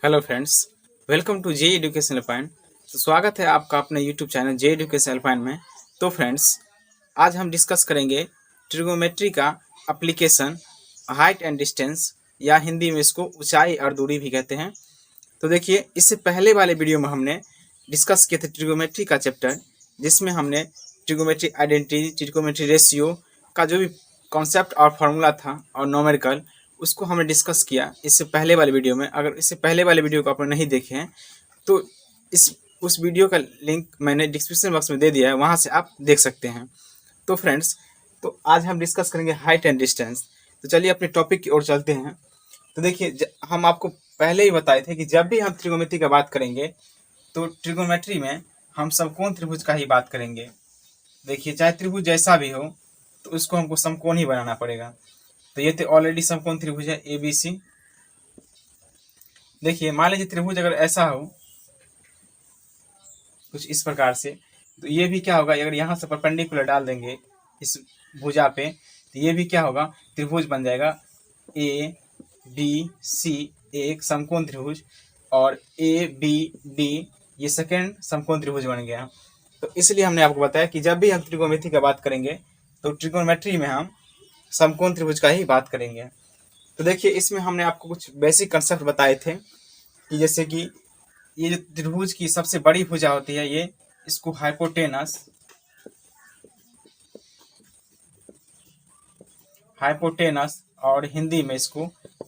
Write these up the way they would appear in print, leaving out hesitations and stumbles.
Hello friends, welcome to J Education Alpine. तो स्वागत है आपका अपने YouTube channel J Education Alpine में। तो फ्रेंड्स, आज हम डिस्कस करेंगे ट्रिगोमेट्री का एप्लीकेशन, हाइट एंड डिस्टेंस, या हिंदी में इसको ऊंचाई और दूरी भी कहते हैं। तो देखिए, इससे पहले वाले वीडियो में हमने डिस्कस किए थे ट्रिगोमेट्री का चैप्टर, जिसमें हमने ट्रिगोमेट्री आइडेंटिटी, ट्रिगोमेट्री रेशियो का जो भी कॉन्सेप्ट और फार्मूला था और नॉमेरिकल, उसको हमने डिस्कस किया इससे पहले वाले वीडियो में। अगर इससे पहले वाले वीडियो को आपने नहीं देखे हैं तो इस उस वीडियो का लिंक मैंने डिस्क्रिप्शन बॉक्स में दे दिया है, वहाँ से आप देख सकते हैं। तो फ्रेंड्स, तो आज हम डिस्कस करेंगे हाइट एंड डिस्टेंस। तो चलिए अपने टॉपिक की ओर चलते हैं। तो देखिए, हम आपको पहले ही बताए थे कि जब भी हम ट्रिगोमेट्री का बात करेंगे तो ट्रिगोमेट्री में हम समकोण त्रिभुज का ही बात करेंगे। देखिए, चाहे त्रिभुज जैसा भी हो तो उसको हमको समकोण ही बनाना पड़ेगा। तो ये तो ऑलरेडी समकोण त्रिभुज है ABC। देखिए, मान लीजिए त्रिभुज अगर ऐसा हो कुछ इस प्रकार से, तो ये भी क्या होगा, अगर यहाँ से परपेंडिकुलर डाल देंगे इस भुजा पे, तो ये भी क्या होगा, त्रिभुज बन जाएगा ABC, एक समकोण त्रिभुज, और ABD ये सेकेंड समकोण त्रिभुज बन गया। तो इसलिए हमने आपको बताया कि जब भी हम ट्रिगोनोमेट्री की बात करेंगे तो ट्रिगोनोमेट्री में हम समकोण त्रिभुज का ही बात करेंगे। तो देखिए, इसमें हमने आपको कुछ बेसिक कंसेप्ट बताए थे कि जैसे कि ये जो त्रिभुज की सबसे बड़ी भुजा होती है, ये इसको हाइपोटेनस और हिंदी में इसको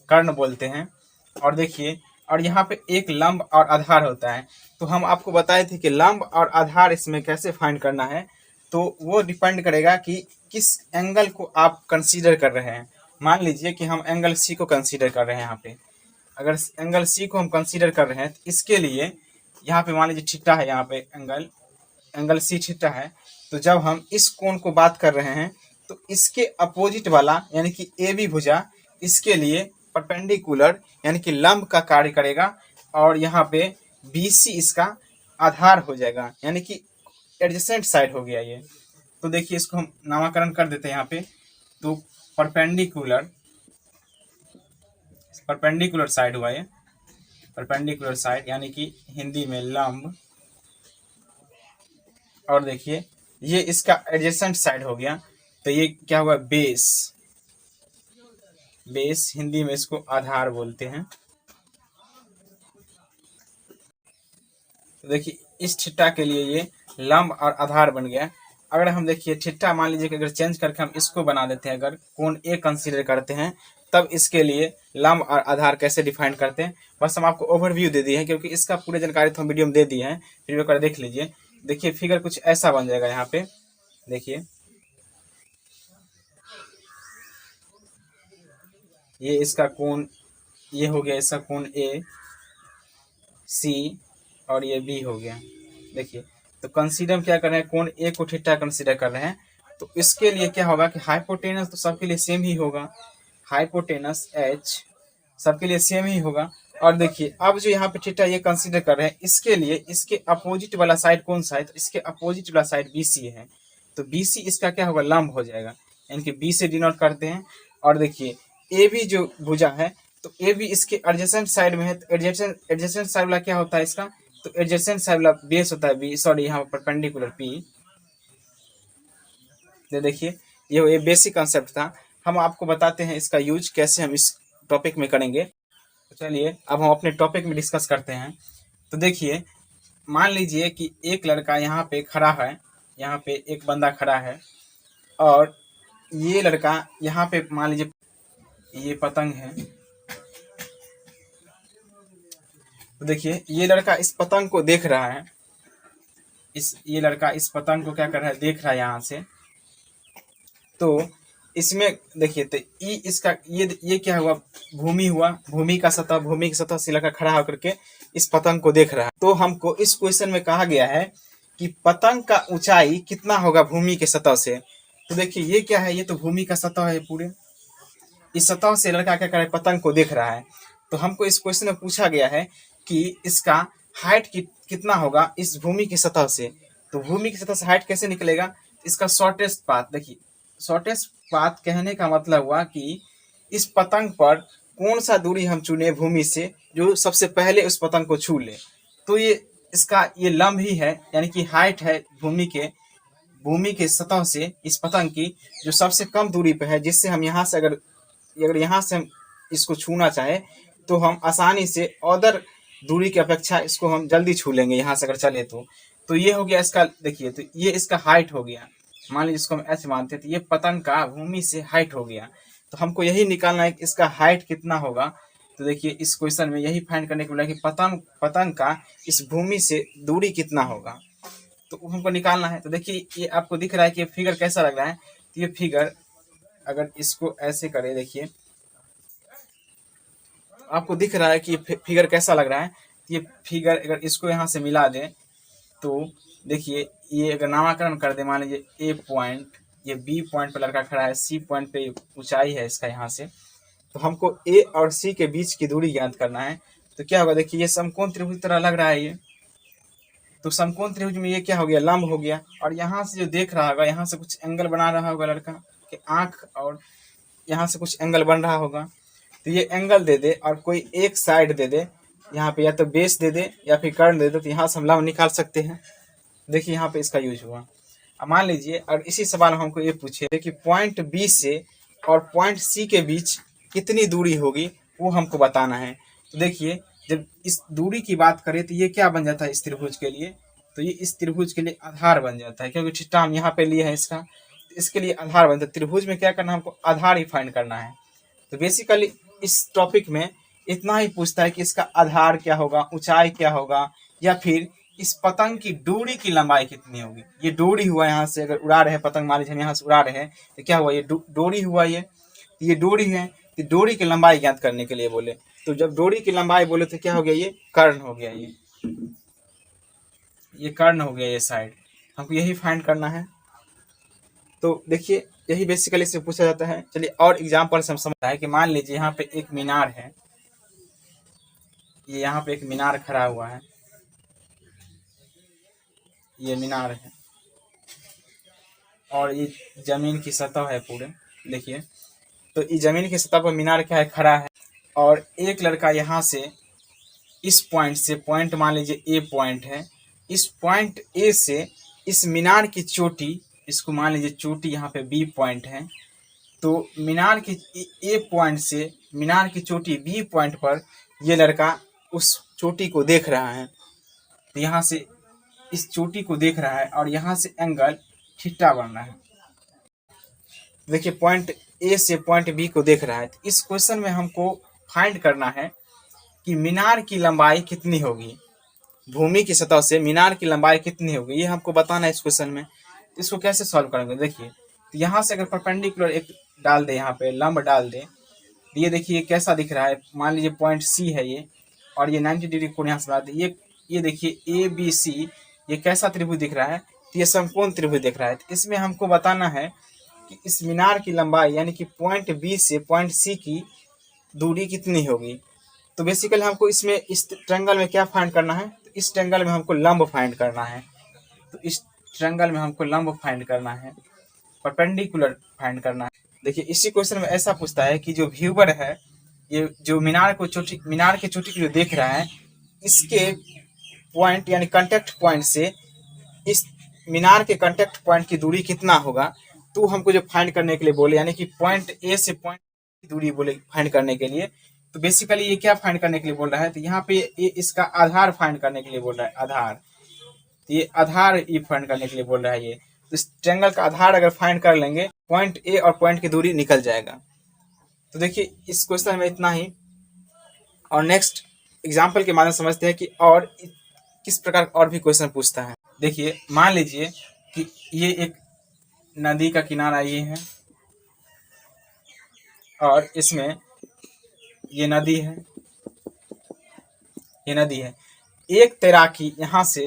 कर्ण बोलते हैं। और देखिए, और यहाँ पे एक लंब और आधार होता है। तो हम आपको बताए थे कि लंब और आधार इसमें कैसे फाइंड करना है। तो वो डिपेंड करेगा कि किस एंगल को आप कंसीडर कर रहे हैं। मान लीजिए कि हम एंगल सी को कंसीडर कर रहे हैं। यहाँ पे अगर एंगल सी को हम कंसीडर कर रहे हैं तो इसके लिए यहाँ पे मान लीजिए थीटा है, यहाँ पे एंगल सी थीटा है। तो जब हम इस कोण को बात कर रहे हैं तो इसके अपोजिट वाला यानी कि ए बी भुजा इसके लिए परपेंडिकुलर यानी कि लंब का कार्य करेगा, और यहाँ पे बी सी इसका आधार हो जाएगा, यानी कि एडजेसेंट साइड हो गया ये। तो देखिए, इसको हम नामकरण कर देते हैं यहाँ पे। तो परपेंडिकुलर साइड हुआ ये, परपेंडिकुलर साइड यानी कि हिंदी में लंब। और देखिए, ये इसका एडजेसेंट साइड हो गया। तो ये क्या हुआ, बेस हिंदी में इसको आधार बोलते हैं। तो देखिए, इस थीटा के लिए ये लंब और आधार बन गया। अगर हम देखिए थीटा मान लीजिए कि अगर चेंज करके हम इसको बना देते हैं, अगर कोण ए कंसीडर करते हैं, तब इसके लिए लंब और आधार कैसे डिफाइन करते हैं, बस हम आपको ओवरव्यू दे दिए हैं, क्योंकि इसका पूरी जानकारी तो हम वीडियो में दे दिए हैं, वीडियो कर देख लीजिए। देखिए, फिगर कुछ ऐसा बन जाएगा। यहाँ पे देखिए, ये इसका कोण, ये हो गया इसका कोण ए सी, और ये बी हो गया। देखिए, तो कंसीडर हम क्या कर रहे हैं, कोण ए को थीटा कंसीडर कर रहे हैं। तो इसके लिए क्या होगा कि हाइपोटेनस तो सबके लिए सेम ही होगा, हाइपोटेनस एच सबके लिए सेम ही होगा। और देखिए, अब जो यहाँ पे थीटा ये कंसीडर कर रहे हैं, इसके लिए इसके अपोजिट वाला साइड कौन सा है, तो इसके अपोजिट वाला साइड BC है। तो BC इसका क्या होगा, लंब हो जाएगा, यानी कि B से डिनोट करते हैं। और देखिए, AB जो भुजा है, तो AB इसके एडजेसेंट साइड में है। तो एडजेसेंट साइड वाला क्या होता है इसका, तो एडजेसेंट साइड वाला बेस होता है बी, सॉरी यहाँ पर परपेंडिकुलर P। देखिए, ये बेसिक कंसेप्ट था। हम आपको बताते हैं इसका यूज कैसे हम इस टॉपिक में करेंगे। तो चलिए अब हम अपने टॉपिक में डिस्कस करते हैं। तो देखिए, मान लीजिए कि एक लड़का यहाँ पे खड़ा है, यहाँ पे एक बंदा खड़ा है, और ये लड़का यहाँ पे मान लीजिए ये पतंग है। तो देखिए, ये लड़का इस पतंग को देख रहा है, ये लड़का इस पतंग को क्या कर रहा है, देख रहा है यहाँ से। तो इसमें देखिए, तो इसका ये क्या हुआ, भूमि हुआ, भूमि की सतह से लड़का खड़ा होकर के इस पतंग को देख रहा है। तो हमको इस क्वेश्चन में कहा गया है कि पतंग का ऊंचाई कितना होगा भूमि के सतह से। तो देखिए, ये क्या है, ये तो भूमि का सतह है पूरे, इस सतह से लड़का क्या कर रहा है, पतंग को देख रहा है। तो हमको इस क्वेश्चन में पूछा गया है कि इसका हाइट कितना होगा इस भूमि की सतह से। तो भूमि की सतह से हाइट कैसे निकलेगा, इसका शॉर्टेस्ट पाथ। देखिए, शॉर्टेस्ट पाथ कहने का मतलब हुआ कि इस पतंग पर कौन सा दूरी हम चुने भूमि से, जो सबसे पहले उस पतंग को छू ले, तो ये इसका ये लंब ही है, यानी कि हाइट है भूमि के सतह से इस पतंग की जो सबसे कम दूरी पे है, जिससे हम यहाँ से अगर यहाँ से हम इसको छूना चाहे तो हम आसानी से अदर दूरी की अपेक्षा इसको हम जल्दी छू लेंगे यहाँ से अगर चले तो ये हो गया इसका। देखिए तो ये इसका हाइट हो गया, मान लीजिए इसको हम एच मानते हैं, तो ये पतंग का भूमि से हाइट हो गया। तो हमको यही निकालना है कि इसका हाइट कितना होगा। तो देखिए इस क्वेश्चन में यही फाइंड करने को बोला कि पतंग का इस भूमि से दूरी कितना होगा, तो हमको निकालना है। तो देखिए ये आपको दिख रहा है कि फिगर कैसा लग रहा है। तो ये फिगर अगर इसको ऐसे करें, देखिए आपको दिख रहा है कि फिगर कैसा लग रहा है। ये फिगर अगर इसको यहाँ से मिला दें तो देखिए ये अगर नामाकरण कर दे, मान लीजिए ए पॉइंट, ये बी पॉइंट पर लड़का खड़ा है, सी पॉइंट पे ऊंचाई है इसका यहाँ से, तो हमको ए और सी के बीच की दूरी ज्ञात करना है। तो क्या होगा, देखिए ये समकोण त्रिभुज तरह लग रहा है ये, तो समकोण त्रिभुज में ये क्या हो गया, लंब हो गया। और यहाँ से जो देख रहा होगा, यहाँ से कुछ एंगल बना रहा होगा लड़का के आंख, और यहाँ से कुछ एंगल बन रहा होगा। तो ये एंगल दे दे और कोई एक साइड दे दे, यहाँ पे या तो बेस दे दे या फिर कर्ण दे दे, तो यहाँ से हम लंब निकाल सकते हैं। देखिए यहाँ पे इसका यूज हुआ। अब मान लीजिए और इसी सवाल में हमको ये पूछे कि पॉइंट बी से और पॉइंट सी के बीच कितनी दूरी होगी, वो हमको बताना है। तो देखिए जब इस दूरी की बात करें तो ये क्या बन जाता है इस त्रिभुज के लिए, तो ये इस त्रिभुज के लिए आधार बन जाता है, क्योंकि थीटा हम यहाँ पे लिए है इसका, तो इसके लिए आधार बनता है। त्रिभुज में क्या करना है, हमको आधार ही फाइंड करना है। तो बेसिकली इस टॉपिक में इतना ही पूछता है कि इसका आधार क्या होगा, ऊंचाई क्या होगा, या फिर इस पतंग की डोरी की लंबाई कितनी होगी। ये डोरी हुआ, यहाँ से अगर उड़ा रहे पतंग, मान लीजिए हम यहाँ से उड़ा रहे हैं, तो क्या हुआ, ये डोरी हुआ, ये डोरी है। तो डोरी की लंबाई ज्ञात करने के लिए बोले, तो जब डोरी की लंबाई बोले तो क्या हो गया, ये कर्ण हो गया, ये कर्ण हो गया, ये साइड हमको यही फाइंड करना है। तो देखिए यही बेसिकली से पूछा जाता है। चलिए और एग्जाम्पल से हम समझता है कि मान लीजिए यहाँ पे एक मीनार है, ये यहाँ पे एक मीनार खड़ा हुआ है, ये मीनार है और ये जमीन की सतह है पूरे। देखिए तो ये जमीन की सतह पर मीनार क्या है, खड़ा है, और एक लड़का यहाँ से इस पॉइंट से, पॉइंट मान लीजिए ए पॉइंट है, इस पॉइंट ए से इस मीनार की चोटी, इसको मान लीजिए चोटी यहाँ पे बी पॉइंट है, तो मीनार की ए पॉइंट से मीनार की चोटी बी पॉइंट पर ये लड़का उस चोटी को देख रहा है। तो यहाँ से इस चोटी को देख रहा है और यहाँ से एंगल थीटा बन रहा है। देखिए पॉइंट ए से पॉइंट बी को देख रहा है। तो इस क्वेश्चन में हमको फाइंड करना है कि मीनार की लंबाई कितनी होगी, भूमि की सतह से मीनार की लंबाई कितनी होगी, ये हमको बताना है इस क्वेश्चन में। इसको कैसे सॉल्व करेंगे, देखिए तो यहाँ से अगर परपेंडिकुलर एक डाल दे, यहाँ पे लंब डाल दे, तो ये देखिए कैसा दिख रहा है, मान लीजिए पॉइंट सी है ये, और ये 90 डिग्री कोण यहाँ से बना दे, ये देखिए ए बी सी, ये कैसा त्रिभुज दिख रहा है, तो ये समकोण त्रिभुज दिख रहा है। तो इसमें हमको बताना है कि इस मीनार की लंबाई यानी कि पॉइंट बी से पॉइंट सी की दूरी कितनी होगी। तो बेसिकली हमको इसमें इस ट्रायंगल में क्या फाइंड करना है, तो इस ट्रायंगल में हमको लंब फाइंड करना है। तो इस ट्रायंगल में हमको लंब फाइंड करना है, परपेंडिकुलर फाइंड करना है। देखिए इसी क्वेश्चन में ऐसा पूछता है कि जो व्यूअर है, ये जो मीनार के चोटी को जो देख रहा है, इसके पॉइंट यानी कांटेक्ट पॉइंट से इस मीनार के कांटेक्ट पॉइंट की दूरी कितना होगा, तो हमको जो फाइंड करने के लिए बोले, यानी कि पॉइंट ए से पॉइंट की दूरी बोले फाइंड करने के लिए। तो बेसिकली ये क्या फाइंड करने के लिए बोल रहा है, तो यहाँ पे ये इसका आधार फाइंड करने के लिए बोल रहा है, आधार। तो ये आधार ये फाइंड करने के लिए बोल रहा है ये। तो इस ट्रायंगल का आधार अगर फाइंड कर लेंगे, पॉइंट ए और पॉइंट की दूरी निकल जाएगा। तो देखिए इस क्वेश्चन में इतना ही, और नेक्स्ट एग्जाम्पल के माध्यम समझते हैं कि और किस प्रकार और भी क्वेश्चन पूछता है। देखिए मान लीजिए कि ये एक नदी का किनारा ये है, और इसमें ये नदी है, ये नदी है। एक तैराकी यहाँ से,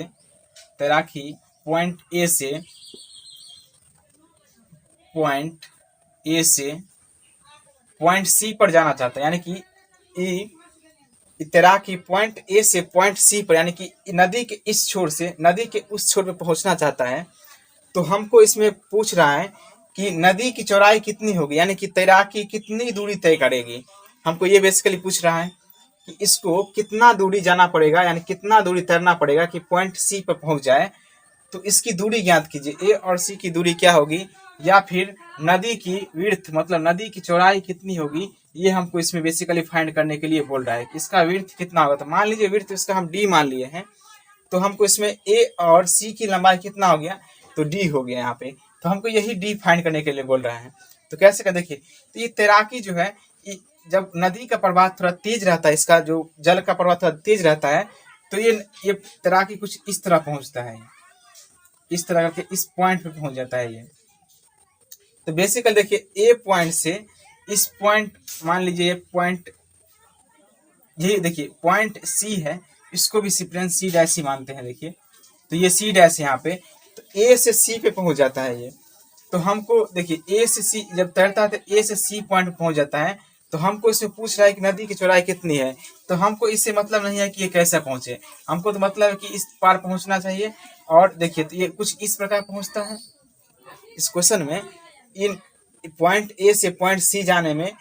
तैराकी पॉइंट ए से पॉइंट सी पर जाना चाहता है, यानी कि तैराकी पॉइंट ए से पॉइंट सी पर, यानी कि नदी के इस छोर से नदी के उस छोर पर पहुंचना चाहता है। तो हमको इसमें पूछ रहा है कि नदी की चौड़ाई कितनी होगी, यानी कि तैराकी कितनी दूरी तय करेगी, हमको ये बेसिकली पूछ रहा है। कि इसको कितना दूरी जाना पड़ेगा, यानी कितना दूरी तैरना पड़ेगा कि पॉइंट सी पर पहुंच जाए। तो इसकी दूरी ज्ञात कीजिए, ए और सी की दूरी क्या होगी, या फिर नदी की विड्थ मतलब नदी की चौड़ाई कितनी होगी, ये हमको इसमें बेसिकली फाइंड करने के लिए बोल रहा है कि इसका विड्थ कितना होगा। तो मान लीजिए विड्थ इसका हम डी मान लिए हैं, तो हमको इसमें ए और सी की लंबाई कितना हो गया, तो डी हो गया यहाँ पे। तो हमको यही डी फाइंड करने के लिए बोल रहा है। तो कैसे का देखिए, तो ये तैराकी जो है, जब नदी का प्रवाह थोड़ा तेज रहता है, इसका जो जल का प्रवाह थोड़ा तेज रहता है, तो ये तैराकी कुछ इस तरह पहुंचता है, इस तरह करके इस पॉइंट पे पहुंच जाता है ये। तो बेसिकली देखिए, ए पॉइंट से इस पॉइंट, मान लीजिए ये पॉइंट, ये देखिए पॉइंट सी है, इसको भी रेफरेंस सी डैश ही मानते हैं। देखिए तो ये सी डैश यहाँ पे, तो ए से सी पे पहुंच जाता है ये। तो हमको देखिए ए से सी जब तैरता है तो ए से सी पॉइंट पे पहुंच जाता है। तो हमको इसमें पूछ रहा है कि नदी की चौड़ाई कितनी है। तो हमको इससे मतलब नहीं है कि ये कैसे पहुंचे, हमको तो मतलब है कि इस पार पहुंचना चाहिए। और देखिए तो ये कुछ इस प्रकार पहुंचता है। इस क्वेश्चन में इन पॉइंट ए से पॉइंट सी जाने में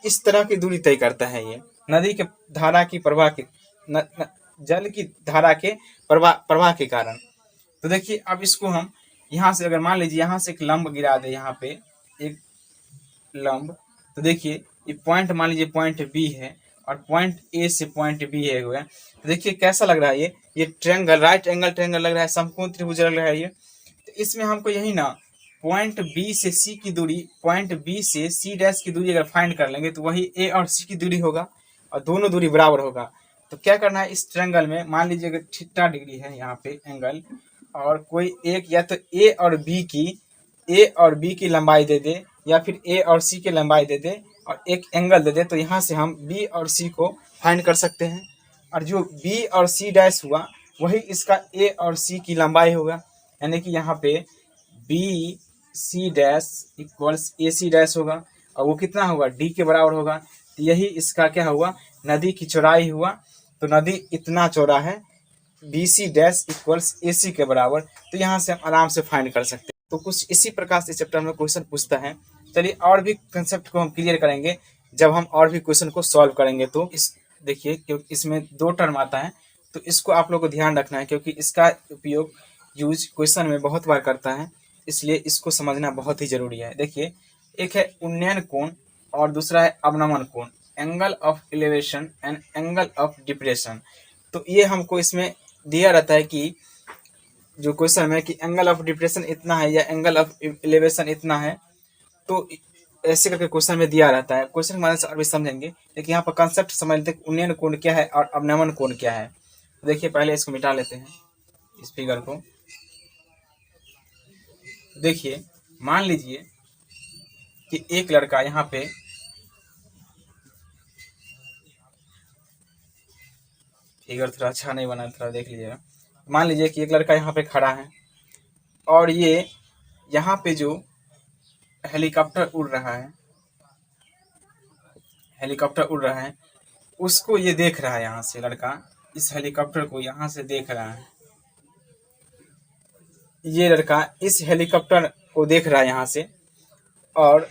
इस तरह की दूरी तय करता है ये, नदी के धारा की प्रवाह के जल की धारा के प्रवाह के कारण। तो देखिए अब इसको हम यहाँ से अगर मान लीजिए यहाँ से एक लंब गिरा दे, यहाँ पे एक लंब, तो देखिए ये पॉइंट मान लीजिए पॉइंट बी है और पॉइंट ए से पॉइंट बी है हुआ। तो देखिए कैसा लग रहा है ये ट्रायंगल, राइट एंगल ट्रायंगल लग रहा है, समकोण त्रिभुज लग रहा है ये। तो इसमें हमको यही ना पॉइंट बी से सी की दूरी, पॉइंट बी से सी डैश की दूरी अगर फाइंड कर लेंगे तो वही ए और सी की दूरी होगा और दोनों दूरी बराबर होगा। तो क्या करना है, इस ट्रायंगल में मान लीजिए अगर 30 डिग्री है यहाँ पे एंगल, और कोई एक या तो ए और बी की लंबाई दे दे, या फिर ए और सी की लंबाई दे दे और एक एंगल दे दे, तो यहाँ से हम बी और सी को फाइंड कर सकते हैं। और जो बी और सी डैश हुआ वही इसका ए और सी की लंबाई होगा, यानी कि यहाँ पे B C dash equals a C dash होगा, और वो कितना होगा, डी के बराबर होगा। तो यही इसका क्या हुआ, नदी की चौड़ाई हुआ। तो नदी इतना चौड़ा है, B C dash equals a सी के बराबर। तो यहाँ से हम आराम से फाइंड कर सकते हैं। तो कुछ इसी प्रकार से चैप्टर में क्वेश्चन पूछता है। चलिए और भी कंसेप्ट को हम क्लियर करेंगे जब हम और भी क्वेश्चन को सॉल्व करेंगे। तो इस देखिए, क्योंकि इसमें 2 टर्म आता है, तो इसको आप लोग को ध्यान रखना है, क्योंकि इसका उपयोग यूज क्वेश्चन में बहुत बार करता है, इसलिए इसको समझना बहुत ही जरूरी है। देखिए, एक है उन्नयन कोण और दूसरा है अवनमन कोण, angle of elevation and angle of depression. तो ये हमको इसमें दिया रहता है कि जो क्वेश्चन है कि एंगल ऑफ डिप्रेशन इतना है या एंगल ऑफ एलिवेशन इतना है, तो ऐसे करके क्वेश्चन में दिया रहता है। क्वेश्चन के माध्यम से अभी समझेंगे, लेकिन यहाँ पर कंसेप्ट समझ लेते हैं उन्नयन कोण क्या है और अवनमन कोण क्या है। देखिए पहले इसको मिटा लेते हैं, इस फिगर को। देखिए मान लीजिए कि एक लड़का यहाँ पे फिगर थोड़ा अच्छा नहीं बना, थोड़ा देख लीजिएगा। मान लीजिए कि एक लड़का यहाँ पे खड़ा है और ये यहाँ पे जो हेलीकॉप्टर उड़ रहा है, हेलीकॉप्टर उड़ रहा है, उसको ये देख रहा है। यहाँ से लड़का इस हेलीकॉप्टर को यहाँ से देख रहा है, ये लड़का इस हेलीकॉप्टर को देख रहा है यहाँ से। और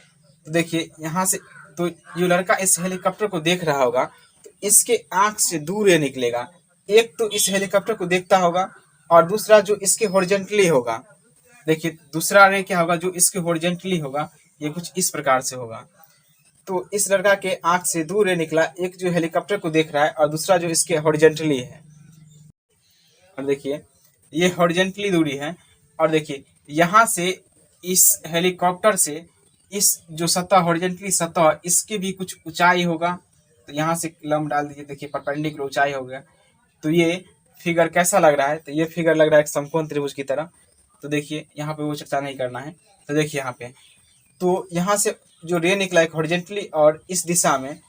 देखिए यहाँ से, तो ये लड़का इस हेलीकॉप्टर को देख रहा होगा, तो इसके आंख से दूर ये निकलेगा। एक तो इस हेलीकॉप्टर को देखता होगा और दूसरा जो इसके हॉरिजॉन्टली होगा। देखिए दूसरा रे क्या होगा, जो इसके हॉरिजॉन्टली होगा, ये कुछ इस प्रकार से होगा। तो इस लड़का के आंख से दूर रे निकला, एक जो हेलीकॉप्टर को देख रहा है और दूसरा जो इसके हॉरिजॉन्टली है। और देखिए ये हॉरिजॉन्टली दूरी है, और देखिए यहाँ से इस हेलीकॉप्टर से इस जो सतह हॉरिजॉन्टली सतह, इसके भी कुछ ऊंचाई होगा। तो यहाँ से लंब डाल दीजिए, देखिए परपेंडिकुलर ऊंचाई हो गया। तो ये फिगर कैसा लग रहा है, तो ये फिगर लग रहा है एक समकोण त्रिभुज की तरह। तो देखिए यहाँ पे वो चर्चा नहीं करना है। तो देखिए यहाँ पे, तो यहाँ से जो रे निकला है हॉरिजॉन्टली और इस दिशा में,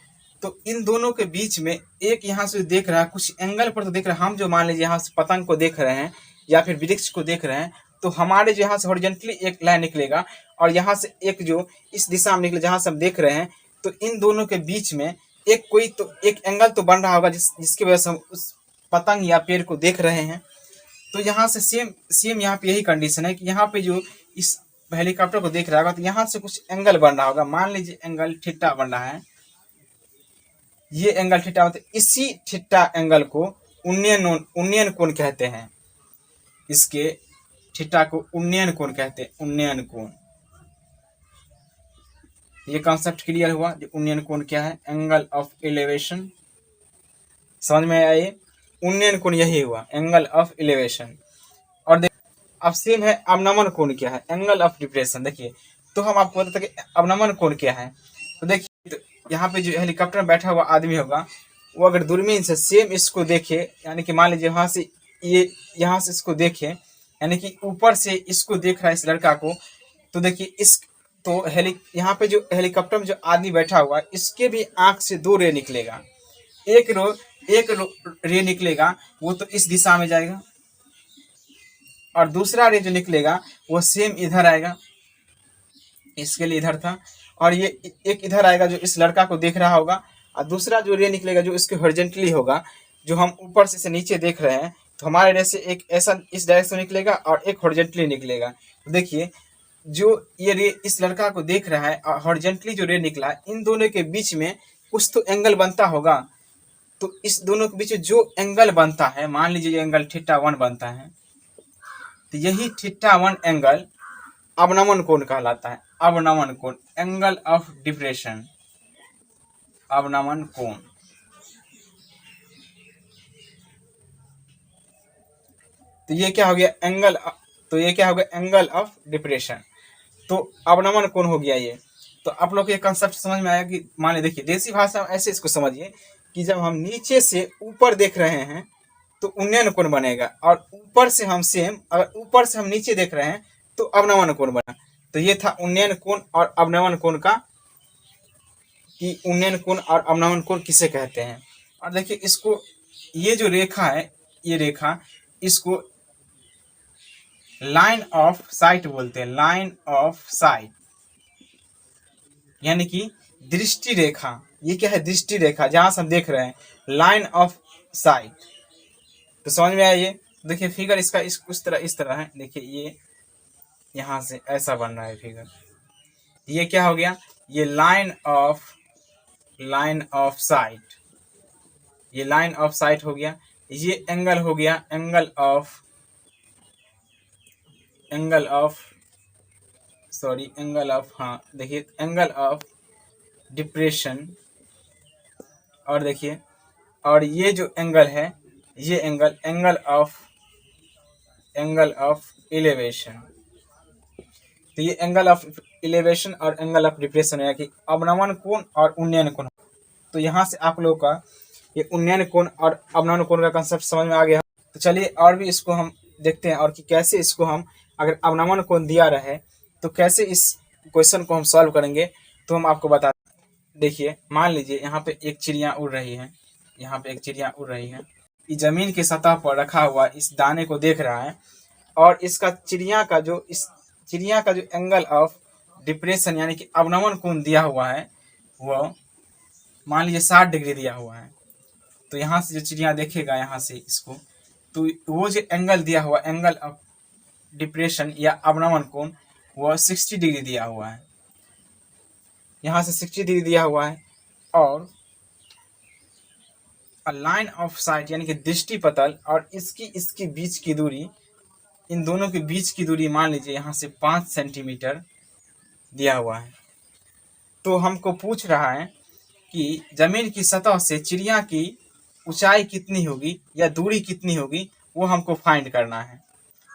तो इन दोनों के बीच में एक यहाँ से देख रहा है, कुछ एंगल पर तो देख रहा है। हम जो मान लीजिए यहाँ से पतंग को देख रहे हैं या फिर वृक्ष को देख रहे हैं, तो हमारे जो यहाँ से हॉरिजॉन्टली एक लाइन निकलेगा और यहाँ से एक जो इस दिशा में निकले जहाँ से हम देख रहे हैं, तो इन दोनों के बीच में एक कोई तो एक एंगल तो बन रहा होगा जिसकी वजह से हम उस पतंग या पेड़ को देख रहे हैं। तो यहाँ से सेम यहाँ पे यही कंडीशन है कि यहाँ पे जो इस हेलीकॉप्टर को देख रहा होगा, तो यहाँ से कुछ एंगल बन रहा होगा। मान लीजिए एंगल थीटा बन रहा है, ये एंगल थीटा होता है। इसी थीटा एंगल को उन्नयन कोण कहते हैं। इसके थीटा को उन्नयन कोण कहते हैं, उन्नयन कोण। ये कॉन्सेप्ट क्लियर हुआ। जो उन्नयन कोण क्या है, एंगल ऑफ एलिवेशन, समझ में आया। ये उन्नयन कोण यही हुआ, एंगल ऑफ एलिवेशन। और अब सेम है अवनमन कोण क्या है, एंगल ऑफ डिप्रेशन। देखिए तो हम आपको बताते हैं कि अवनमन कोण क्या है। तो देखिए तो यहाँ पे जो हेलीकॉप्टर में बैठा हुआ आदमी होगा, वो अगर दूरबीन से सेम इसको देखे, यानी कि मान लीजिए वहां से ये यहाँ से इसको देखे, यानी कि ऊपर से इसको देख रहा है इस लड़का को, तो देखिए इस तो यहाँ पे जो हेलीकॉप्टर में जो आदमी बैठा हुआ है, इसके भी आंख से दो रे निकलेगा। एक रे निकलेगा वो तो इस दिशा में जाएगा, और दूसरा रे जो निकलेगा वो सेम इधर आएगा, इसके लिए इधर था। और ये एक इधर आएगा जो इस लड़का को देख रहा होगा, और दूसरा जो रे निकलेगा जो इसके हॉरिजॉन्टली होगा, जो हम ऊपर से नीचे देख रहे हैं, तो हमारे रे से एक ऐसा इस डायरेक्शन में निकलेगा और एक हॉरिजॉन्टली निकलेगा। तो देखिए जो ये रे इस लड़का को देख रहा है और हॉरिजॉन्टली जो रे निकला, इन दोनों के बीच में कुछ तो एंगल बनता होगा। तो इस दोनों के बीच जो एंगल बनता है, मान लीजिए ये एंगल θ1 बनता है, तो यही θ1 एंगल अवनमन कोण कहलाता है। अवनमन कोण, एंगल ऑफ डिप्रेशन, अवनमन कोण। तो ये क्या हो गया, एंगल, तो ये क्या हो गया, एंगल ऑफ डिप्रेशन। तो अवनमन कोण हो गया ये। तो आप लोग को ये कंसेप्ट समझ में आया कि मान लीजिए देखिए देसी भाषा में ऐसे इसको समझिए कि जब हम नीचे से ऊपर देख रहे हैं तो उन्नयन कोण बनेगा, और ऊपर से हम सेम, अगर ऊपर से हम नीचे देख रहे हैं तो अवनमन कोण बना। तो ये था उन्नयन कोण और अवनमन कोण का, कि उन्नयन कोण और अवनमन कोण किसे कहते हैं। और देखिए इसको, ये जो रेखा है, ये रेखा, इसको लाइन ऑफ साइट बोलते हैं, लाइन ऑफ साइट, यानी कि दृष्टि रेखा। ये क्या है, दृष्टि रेखा, जहां से हम देख रहे हैं, लाइन ऑफ साइट। तो समझ में आया ये। देखिए फिगर इसका इस तरह है। देखिए ये यहां से ऐसा बन रहा है फिगर। ये क्या हो गया, ये लाइन ऑफ साइट, ये लाइन ऑफ साइट हो गया। ये एंगल हो गया, एंगल ऑफ हाँ देखिए एंगल ऑफ डिप्रेशन। और देखिए, और ये जो एंगल है, ये एंगल ऑफ एलिवेशन। तो ये एंगल ऑफ एलिवेशन और एंगल ऑफ डिप्रेशन है कि अवनमन कोण और उन्नयन कोण। तो यहाँ से आप लोगों का ये उन्नयन कोण और अवनमन कोण का कंसेप्ट समझ में आ गया। तो चलिए और भी इसको हम देखते हैं, और कि कैसे इसको हम, अगर अवनमन कोण दिया रहे तो कैसे इस क्वेश्चन को हम सॉल्व करेंगे। तो हम आपको बता, देखिए मान लीजिए यहाँ पे एक चिड़िया उड़ रही है, यहाँ पे एक चिड़िया उड़ रही है, ये जमीन की सतह पर रखा हुआ इस दाने को देख रहा है, और इसका चिड़िया का जो एंगल ऑफ डिप्रेशन यानी कि अवनमन कोण दिया हुआ है, वो मान लीजिए 60 डिग्री दिया हुआ है। तो यहाँ से जो चिड़िया देखेगा यहाँ से इसको, तो वो जो एंगल दिया हुआ, एंगल ऑफ डिप्रेशन या अवनमन कोण, वो 60 डिग्री दिया हुआ है। यहाँ से 60 डिग्री दिया हुआ है। और लाइन ऑफ साइट यानी कि दृष्टि पतल और इसकी बीच की दूरी, इन दोनों के बीच की दूरी मान लीजिए यहाँ से 5 सेंटीमीटर दिया हुआ है। तो हमको पूछ रहा है कि जमीन की सतह से चिड़िया की ऊंचाई कितनी होगी या दूरी कितनी होगी, वो हमको फाइंड करना है।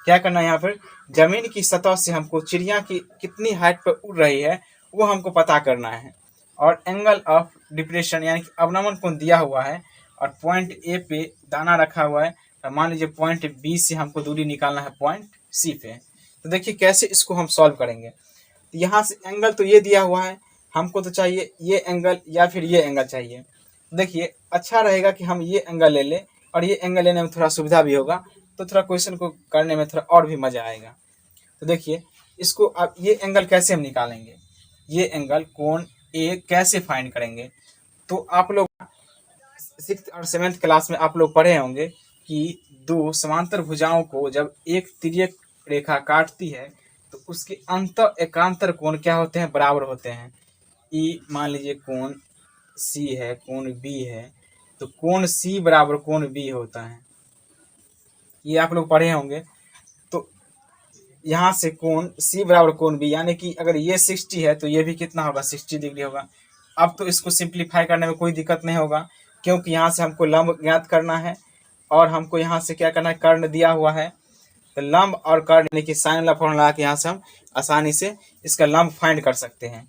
क्या करना है, यहाँ पर जमीन की सतह से हमको चिड़िया की कितनी हाइट पर उड़ रही है वो हमको पता करना है। और एंगल ऑफ डिप्रेशन यानी कि अवनमन कोण दिया हुआ है, और पॉइंट ए पे दाना रखा हुआ है, तो मान लीजिए पॉइंट बी से हमको दूरी निकालना है पॉइंट सी पे। तो देखिए कैसे इसको हम सॉल्व करेंगे। तो यहाँ से एंगल तो ये दिया हुआ है, हमको तो चाहिए ये एंगल या फिर ये एंगल चाहिए। देखिए अच्छा रहेगा कि हम ये एंगल ले लें, और ये एंगल लेने में थोड़ा सुविधा भी होगा, तो थोड़ा क्वेश्चन को करने में थोड़ा और भी मजा आएगा। तो देखिए इसको अब ये एंगल कैसे हम निकालेंगे, ये एंगल कोण ए कैसे फाइंड करेंगे। तो आप लोग 6th और 7th क्लास में आप लोग पढ़े होंगे कि दो समांतर भुजाओं को जब एक तिर्यक रेखा काटती है तो उसके अंत एकांतर कोण क्या होते हैं, बराबर होते हैं। ई मान लीजिए कोण सी है, कोण बी है, तो कोण सी बराबर कोण बी होता है, ये आप लोग पढ़े होंगे। तो यहाँ से कोण सी बराबर कोण बी, यानी कि अगर ये 60 है तो ये भी कितना होगा, 60 डिग्री होगा। अब तो इसको सिंप्लीफाई करने में कोई दिक्कत नहीं होगा, क्योंकि यहाँ से हमको लंब ज्ञात करना है और हमको यहाँ से क्या करना है, कर्ण दिया हुआ है। तो लंब और कर्ण यानी कि साइन वाला फॉर्मूला के यहाँ से हम आसानी से इसका लंब फाइंड कर सकते हैं।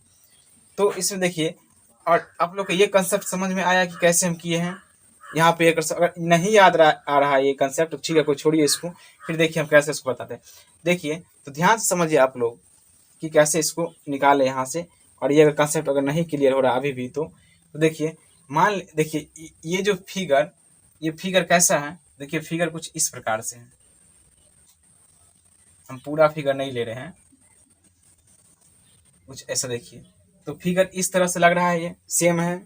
तो इसमें देखिए, और आप लोग को ये कंसेप्ट समझ में आया कि कैसे हम किए हैं। यहाँ पे अगर नहीं याद आ रहा है ये कंसेप्ट, तो ठीक है, कोई छोड़िए इसको, फिर देखिए हम कैसे इसको बताते हैं। देखिए तो ध्यान से समझिए आप लोग कि कैसे इसको निकाले यहाँ से। और ये अगर कंसेप्ट अगर नहीं क्लियर हो रहा अभी भी, तो देखिए देखिए ये जो ये फिगर कैसा है, देखिए फिगर कुछ इस प्रकार से है। हम पूरा फिगर नहीं ले रहे हैं, कुछ ऐसा देखिए। तो फिगर इस तरह से लग रहा है, ये सेम है।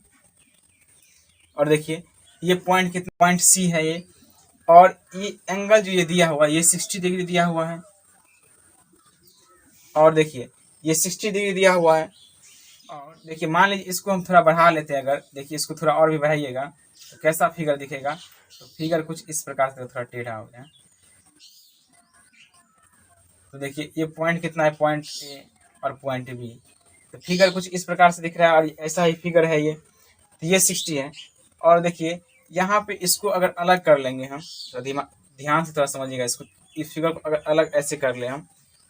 और देखिए ये पॉइंट कितना, पॉइंट सी है ये, और ये एंगल जो ये दिया हुआ है ये 60 डिग्री दिया हुआ है। और देखिए ये 60 डिग्री दिया हुआ है। और देखिए मान लीजिए इसको हम थोड़ा बढ़ा लेते हैं, अगर देखिए इसको थोड़ा और भी बढ़ाइएगा तो कैसा फिगर दिखेगा। तो फिगर कुछ इस प्रकार से थोड़ा टेढ़ा हो गया। तो देखिए ये पॉइंट कितना है, पॉइंट ए और पॉइंट बी। तो फिगर कुछ इस प्रकार से दिख रहा है, और ऐसा ही फिगर है ये। तो ये 60 है। और देखिए यहाँ पे इसको अगर अलग कर लेंगे हम, तो ध्यान से थोड़ा समझिएगा इसको। इस फिगर को अगर अलग ऐसे कर ले हम,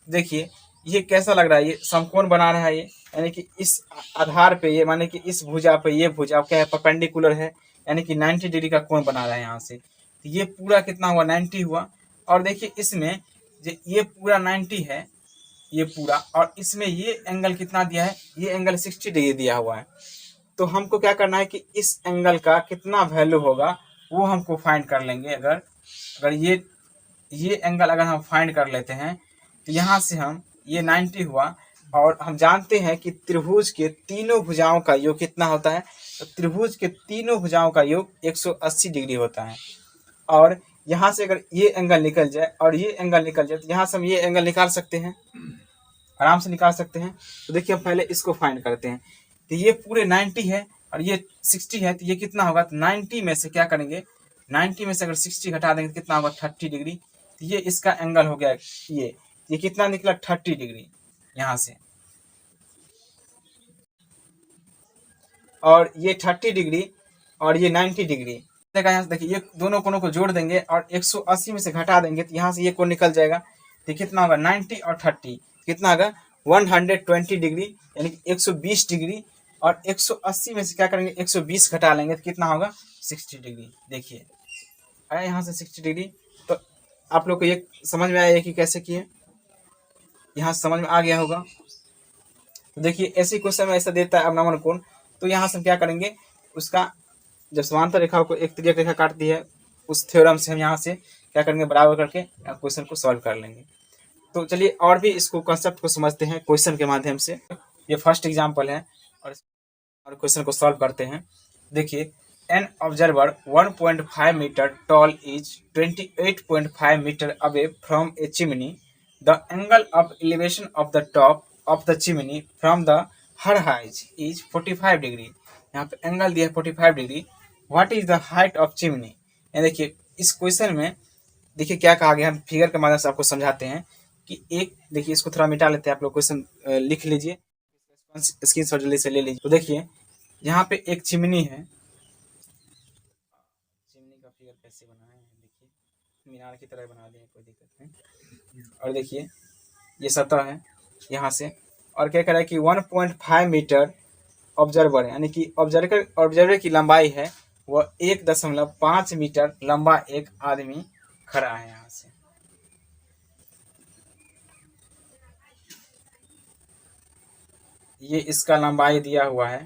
देखिए ये कैसा लग रहा है, ये समकोण बना रहा है ये, यानी कि इस आधार पे ये, माने कि इस भुजा पे ये भुजा क्या है, परपेंडिकुलर है, यानी कि 90 डिग्री का कोण बना रहा है यहाँ से। तो ये पूरा कितना हुआ, 90 हुआ। और देखिए इसमें ये पूरा 90 है, ये पूरा, और इसमें ये एंगल कितना दिया है, ये एंगल 60 डिग्री दिया हुआ है। तो हमको क्या करना है कि इस एंगल का कितना वैल्यू होगा वो हमको फाइंड कर लेंगे। अगर ये एंगल अगर हम फाइंड कर लेते हैं, तो यहाँ से हम ये 90 हुआ, और हम जानते हैं कि त्रिभुज के तीनों भुजाओं का योग कितना होता है। तो त्रिभुज के तीनों भुजाओं का योग 180 डिग्री होता है। और यहाँ से अगर ये एंगल निकल जाए और ये एंगल निकल जाए, तो यहाँ से हम ये एंगल निकाल सकते हैं, आराम से निकाल सकते हैं। तो देखिए हम पहले इसको फाइंड करते हैं। तो ये पूरे 90 है और ये 60 है, तो ये कितना होगा, तो 90 में से क्या करेंगे, 90 में से अगर 60 घटा देंगे तो कितना होगा, 30 डिग्री। तो ये इसका एंगल हो गया, ये कितना निकला, 30 डिग्री यहाँ से। और ये 30 डिग्री और ये 90 डिग्री। यहाँ से देखिए ये दोनों कोणों को जोड़ देंगे और 180 में से घटा देंगे, तो यहाँ से ये कोण निकल जाएगा। तो कितना होगा, 90 और 30 कितना होगा, 120 डिग्री, यानी कि 120 डिग्री। और 180 में से क्या करेंगे, 120 घटा लेंगे तो कितना होगा, 60 डिग्री। देखिए आया यहाँ से 60 डिग्री। तो आप लोग को ये समझ में आया कि कैसे किए, यहाँ समझ में आ गया होगा। तो देखिए ऐसे क्वेश्चन में ऐसा देता है अवनमन कोण, तो यहाँ से हम क्या करेंगे, उसका जब समांतर रेखा को एक तिर्यक रेखा काटती है, उस थ्योरम से हम यहाँ से क्या करेंगे, बराबर करके क्वेश्चन को सॉल्व कर लेंगे। तो चलिए और भी इसको कंसेप्ट को समझते हैं क्वेश्चन के माध्यम से। ये फर्स्ट एग्जांपल है और क्वेश्चन को सॉल्व करते हैं। देखिए an observer 1.5 metre tall is 28.5 metre away from a chimney. The angle of elevation of the top of the chimney from the her eyes is 45 degree. यहाँ पे एंगल दिया है 45 degree. What is the height of chimney. देखिए इस question में देखिए क्या कहा गया, हम फिगर के माध्यम से आपको समझाते हैं कि एक, देखिए इसको थोड़ा मिटा लेते हैं, आप लोग क्वेश्चन लिख लीजिए, स्क्रीनशॉट जल्दी से ले लीजिए। तो देखिए यहाँ पे एक चिमनी है, चिमनी का फिगर कैसे बनाए हैं, देखिए मीनार की तरह बना दिए, कोई दिक्कत नहीं। और देखिए ये सतह है यहाँ से, और क्या कह रहा है कि 1.5 मीटर ऑब्जर्वर है, यानी कि ऑब्जर्वर की लंबाई है वह 1.5 मीटर लंबा एक आदमी खड़ा है यहाँ से। ये इसका लंबाई दिया हुआ है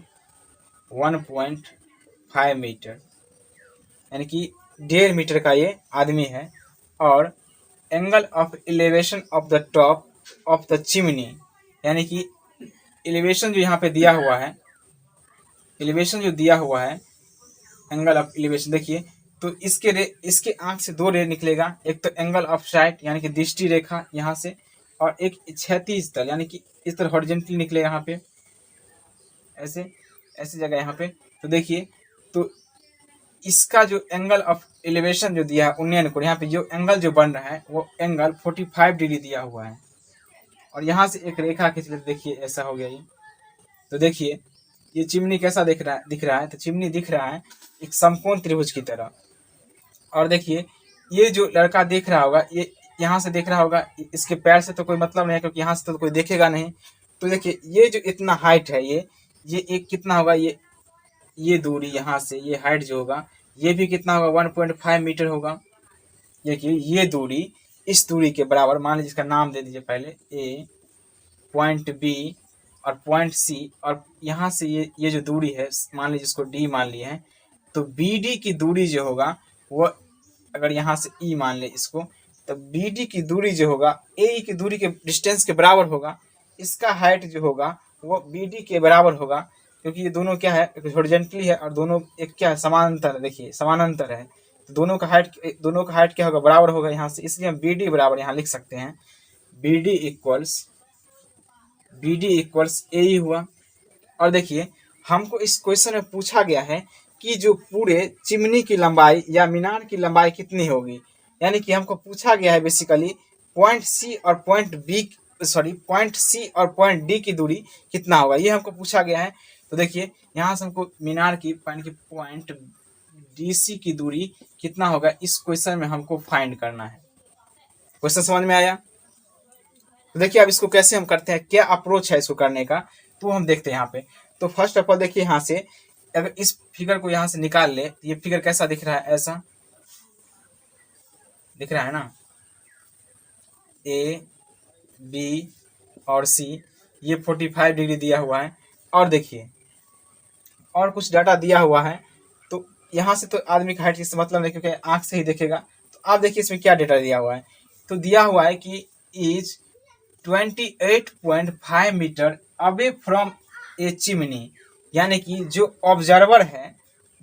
1.5 मीटर, यानी कि 1.5 मीटर का ये आदमी है। और angle of elevation of the top of the chimney, यानी कि एलिवेशन जो यहाँ पे दिया हुआ है, एलिवेशन जो दिया हुआ है, एंगल ऑफ एलिवेशन देखिए, तो इसके आंख से दो रे निकलेगा, एक तो एंगल ऑफ साइट यानी कि दृष्टि रेखा यहाँ से, और एक क्षैतिज तल यानी कि इस तरह हॉरिजॉन्टली निकले यहाँ पे, ऐसे ऐसी जगह यहाँ पे। तो देखिए, तो इसका जो एंगल ऑफ एलिवेशन जो दिया है 19 कोण, यहाँ पे जो एंगल जो बन रहा है वो एंगल 45 डिग्री दिया हुआ है। और यहाँ से एक रेखा खींच लेते, देखिए ऐसा हो गया ये। तो देखिए ये चिमनी कैसा दिख रहा है, तो चिमनी दिख रहा है एक समकोण त्रिभुज की तरह। और देखिए ये जो लड़का देख रहा होगा, ये यहाँ से देख रहा होगा, इसके पैर से तो कोई मतलब नहीं है क्योंकि यहाँ से तो कोई देखेगा नहीं। तो देखिए ये जो इतना हाइट है, ये एक कितना होगा, ये दूरी यहाँ से ये हाइट जो होगा ये भी कितना होगा, 1.5 मीटर होगा। देखिए ये दूरी इस दूरी के बराबर, मान लीजिए इसका नाम दे दीजिए पहले ए, पॉइंट बी और पॉइंट सी, और यहाँ से ये जो दूरी है मान लीजिए इसको डी मान लिए हैं, तो बी डी की दूरी जो होगा वो, अगर यहाँ से ई मान ले इसको, तो बी डी की दूरी जो होगा ए की दूरी के डिस्टेंस के बराबर होगा। इसका हाइट जो होगा वो बी डी के बराबर होगा, क्योंकि ये दोनों क्या है, एक हॉरिजॉन्टली है और दोनों एक क्या है, समानांतर। देखिए समानांतर है, तो दोनों का हाइट क्या होगा, बराबर होगा यहाँ से, इसलिए हम बी डी बराबर यहाँ लिख सकते हैं, बी डी इक्वल्स ए ही हुआ। और देखिए हमको इस क्वेश्चन में पूछा गया है कि जो पूरे चिमनी की लंबाई या मीनार की लंबाई कितनी होगी, यानी कि हमको पूछा गया है बेसिकली पॉइंट सी और पॉइंट डी की दूरी कितना होगा, ये हमको पूछा गया है। तो देखिए यहाँ से हमको मीनार की पॉइंट डी सी की दूरी कितना होगा, इस क्वेश्चन में हमको फाइंड करना है। क्वेश्चन समझ में आया? तो देखिए अब इसको कैसे हम करते हैं, क्या अप्रोच है इसको करने का, तो हम देखते हैं यहाँ पे। तो फर्स्ट ऑफ ऑल देखिए यहाँ से अगर इस फिगर को यहाँ से निकाल ले, तो ये फिगर कैसा दिख रहा है, ऐसा दिख रहा है ना, ए बी और सी, ये 45 डिग्री दिया हुआ है। और देखिए और कुछ डाटा दिया हुआ है, तो यहाँ से तो आदमी का हाइट इससे मतलब नहीं क्योंकि आंख से ही देखेगा। तो आप देखिए इसमें क्या डेटा दिया हुआ है, तो दिया हुआ है कि is 28.5 metre away from a chimney, यानी कि जो ऑब्जर्वर है,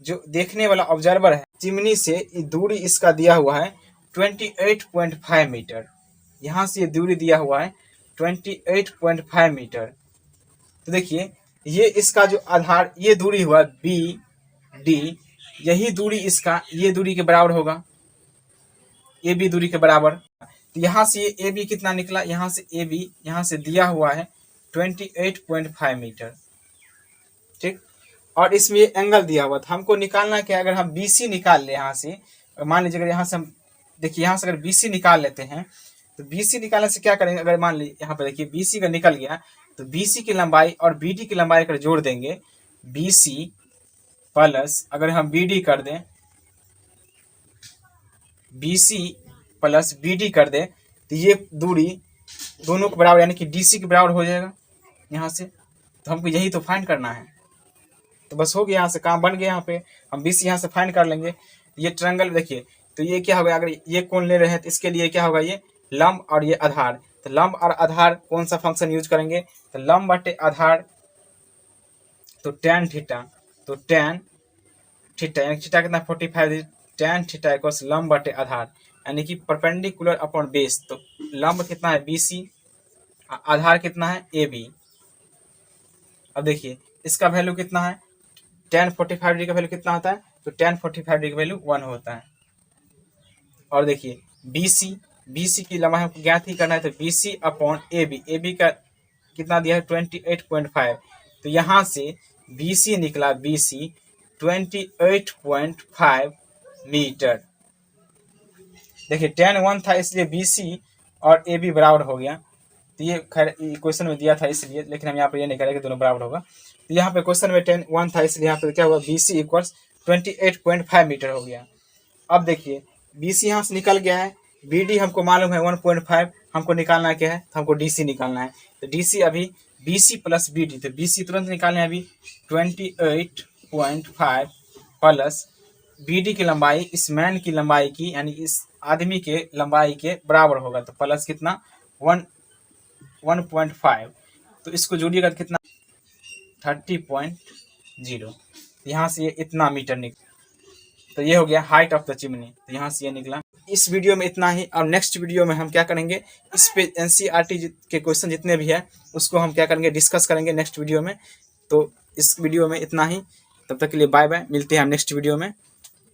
जो देखने वाला ऑब्जर्वर है, चिमनी से दूरी इसका दिया हुआ है 28.5 मीटर। यहाँ से ये दूरी दिया हुआ है 28.5 मीटर। तो देखिए ये इसका जो आधार, ये दूरी हुआ बी डी, यही दूरी इसका ये दूरी के बराबर होगा, ए बी दूरी के बराबर। तो यहाँ से ये ए बी कितना निकला, यहाँ से ए बी यहाँ से दिया हुआ है 28.5 मीटर, ठीक। और इसमें ये एंगल दिया हुआ था, हमको निकालना क्या है, अगर हम बी सी निकाल ले यहाँ से, मान लीजिए अगर यहाँ से हम देखिए यहाँ से अगर बी सी निकाल लेते हैं, तो बी सी निकालने से क्या करेंगे, अगर मान लीजिए यहाँ पर देखिए बी सी का निकल गया, तो बी सी की लंबाई और बी डी की लंबाई अगर जोड़ देंगे, बी सी प्लस अगर हम बी डी कर दें, B C plus B D कर दें, तो ये दूरी दोनों के बराबर यानी कि डी सी के बराबर हो जाएगा यहाँ से। तो हमको यही तो फाइंड करना है, तो बस हो गया, यहाँ से काम बन गया। यहाँ पे हम बी सी यहाँ से फाइंड कर लेंगे। ये ट्रायंगल देखिए, तो ये क्या होगा, अगर ये कोण ले रहे हैं तो इसके लिए क्या होगा, ये लंब और ये आधार। तो लंब और आधार कौन सा फंक्शन यूज करेंगे, तो लंब बटे आधार, तो tan थीटा, तो tan थीटा यानी थीटा कितना 45, tan थीटा इक्वल्स लंब बटे आधार यानी कि परपेंडिकुलर अपॉन बेस। तो लंब कितना है BC, आधार कितना है AB। अब देखिए इसका वैल्यू कितना है, tan 45 डिग्री का वैल्यू कितना होता है, तो tan 45 डिग्री का वैल्यू 1 होता है। और देखिए BC की लंबाई हमको ज्ञात ही करना है, तो BC अपॉन AB का कितना दिया है 28.5। तो यहाँ से BC निकला, BC 28.5 मीटर। देखिए tan 1 था इसलिए BC और AB बराबर हो गया। तो ये खैर क्वेश्चन में दिया था इसलिए, लेकिन हम यहाँ पर ये नहीं करेंगे दोनों बराबर होगा। तो यहाँ पे क्वेश्चन में tan 1 था इसलिए यहाँ पे क्या हुआ, BC इक्वल्स 28.5 मीटर हो गया। अब देखिए BC यहाँ से निकल गया है, BD हमको मालूम है 1.5, हमको निकालना क्या है, तो हमको DC निकालना है। तो DC अभी BC प्लस BD, तो BC तुरंत निकालना है अभी 28.5 प्लस BD की लंबाई इस मैन की लंबाई की यानी इस आदमी के लंबाई के बराबर होगा, तो प्लस कितना 1.5, तो इसको जोड़िएगा कितना 30.0। यहाँ से ये इतना मीटर निकला, तो ये हो गया हाइट ऑफ द चिमनी। तो यहाँ से ये निकला। इस वीडियो में इतना ही, और नेक्स्ट वीडियो में हम क्या करेंगे, इस पे NCERT के क्वेश्चन जितने भी है उसको हम क्या करेंगे, डिस्कस करेंगे नेक्स्ट वीडियो में। तो इस वीडियो में इतना ही। तब तक के लिए बाय बाय, मिलते हैं हम नेक्स्ट वीडियो में।